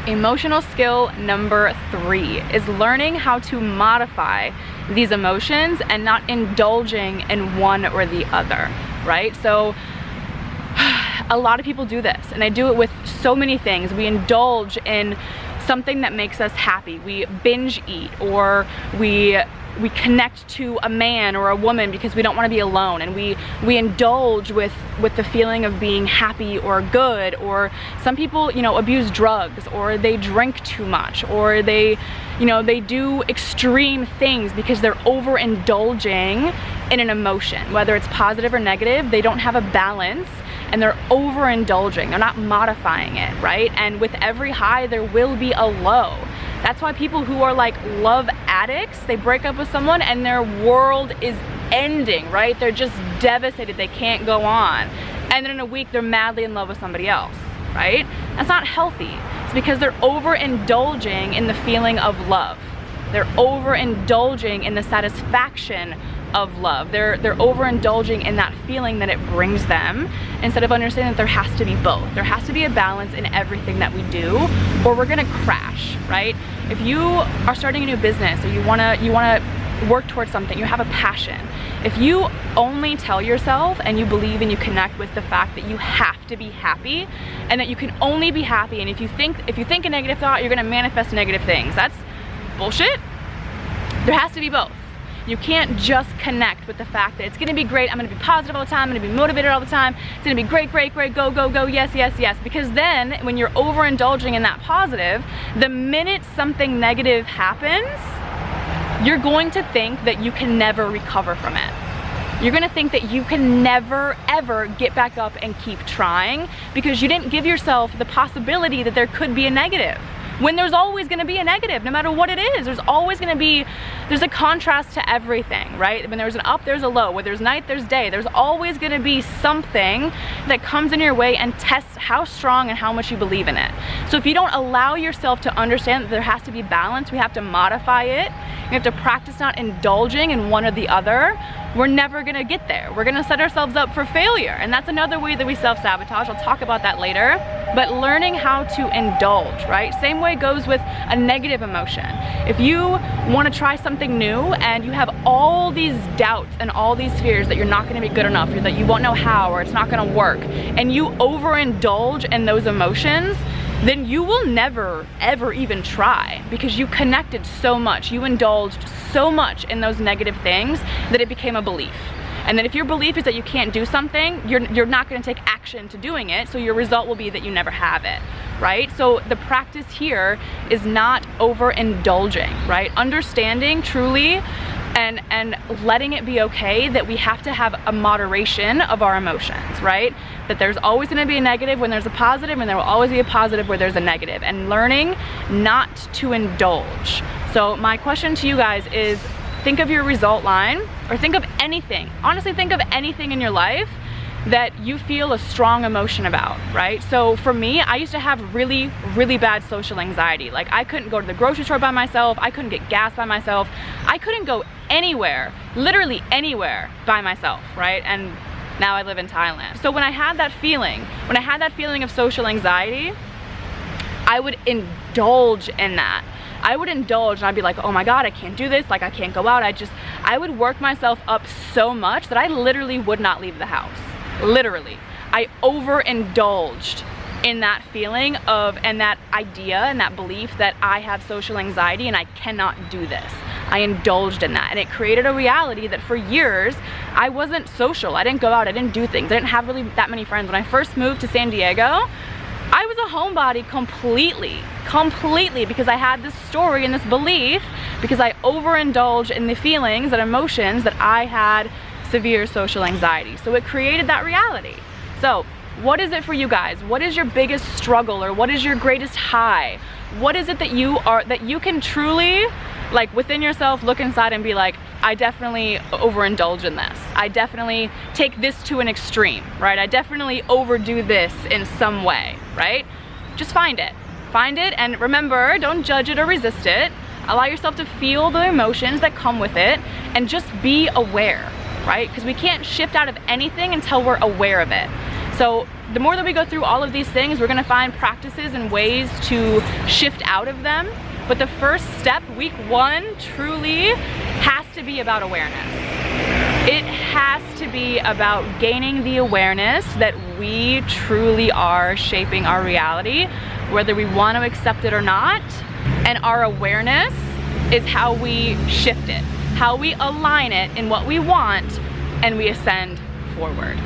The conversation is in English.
Emotional skill number 3 is learning how to modify these emotions and not indulging in one or the other, right? So a lot of people do this, and I do it with so many things. We indulge in something that makes us happy. We binge eat, or we connect to a man or a woman because we don't want to be alone, and we indulge with the feeling of being happy or good. Or some people, you know, abuse drugs, or they drink too much, or they do extreme things because they're overindulging in an emotion, whether it's positive or negative. They don't have a balance, and they're overindulging. They're not modifying it, right? And with every high, there will be a low. That's why people who are like love addicts, they break up with someone and their world is ending, right? They're just devastated, they can't go on. And then in a week, they're madly in love with somebody else, right? That's not healthy. It's because they're overindulging in the feeling of love. They're overindulging in the satisfaction of love. They're overindulging in that feeling that it brings them, instead of understanding that there has to be both. There has to be a balance in everything that we do, or we're gonna crash, right? If you are starting a new business, or you wanna work towards something, you have a passion. If you only tell yourself and you believe and you connect with the fact that you have to be happy, and that you can only be happy, and if you think a negative thought, you're gonna manifest negative things, that's bullshit. There has to be both. You can't just connect with the fact that it's gonna be great, I'm gonna be positive all the time, I'm gonna be motivated all the time, it's gonna be great, great, great, go, go, go, yes, yes, yes. Because then when you're overindulging in that positive, the minute something negative happens, you're going to think that you can never recover from it. You're gonna think that you can never, ever get back up and keep trying, because you didn't give yourself the possibility that there could be a negative. When there's always gonna be a negative, no matter what it is. There's always gonna be, there's a contrast to everything, right? When there's an up, there's a low. When there's night, there's day. There's always gonna be something that comes in your way and tests how strong and how much you believe in it. So if you don't allow yourself to understand that there has to be balance, we have to modify it, we have to practice not indulging in one or the other, we're never gonna get there. We're gonna set ourselves up for failure. And that's another way that we self-sabotage. I'll talk about that later. But learning how to indulge, right? Same way goes with a negative emotion. If you wanna try something new and you have all these doubts and all these fears that you're not gonna be good enough, or that you won't know how, or it's not gonna work, and you overindulge in those emotions, then you will never ever even try, because you connected so much, you indulged so much in those negative things that it became a belief. And then if your belief is that you can't do something, you're not gonna take action to doing it, so your result will be that you never have it, right? So the practice here is not overindulging, right? Understanding truly and letting it be okay that we have to have a moderation of our emotions, right? That there's always gonna be a negative when there's a positive, and there will always be a positive where there's a negative, and learning not to indulge. So my question to you guys is, think of your result line, or think of anything, honestly think of anything in your life that you feel a strong emotion about, right? So for me, I used to have really, really bad social anxiety. Like, I couldn't go to the grocery store by myself, I couldn't get gas by myself, I couldn't go anywhere, literally anywhere by myself, right? And now I live in Thailand. So when I had that feeling of social anxiety, I would indulge in that. I would indulge and I'd be like, oh my God, I can't do this, like I can't go out. I would work myself up so much that I literally would not leave the house. Literally. I overindulged in that feeling of, and that idea and that belief that I have social anxiety and I cannot do this. I indulged in that, and it created a reality that for years I wasn't social. I didn't go out, I didn't do things, I didn't have really that many friends. When I first moved to San Diego, I was a homebody completely, because I had this story and this belief, because I overindulged in the feelings and emotions that I had severe social anxiety. So it created that reality. So what is it for you guys? What is your biggest struggle, or what is your greatest high? What is it that you can truly, like, within yourself look inside and be like, I definitely overindulge in this. I definitely take this to an extreme, right? I definitely overdo this in some way, right? Just find it. Find it, and remember, don't judge it or resist it. Allow yourself to feel the emotions that come with it, and just be aware, right? Because we can't shift out of anything until we're aware of it. So the more that we go through all of these things, we're gonna find practices and ways to shift out of them. But the first step, week 1, truly has to be about awareness. It has to be about gaining the awareness that we truly are shaping our reality, whether we want to accept it or not. And our awareness is how we shift it, how we align it in what we want, and we ascend forward.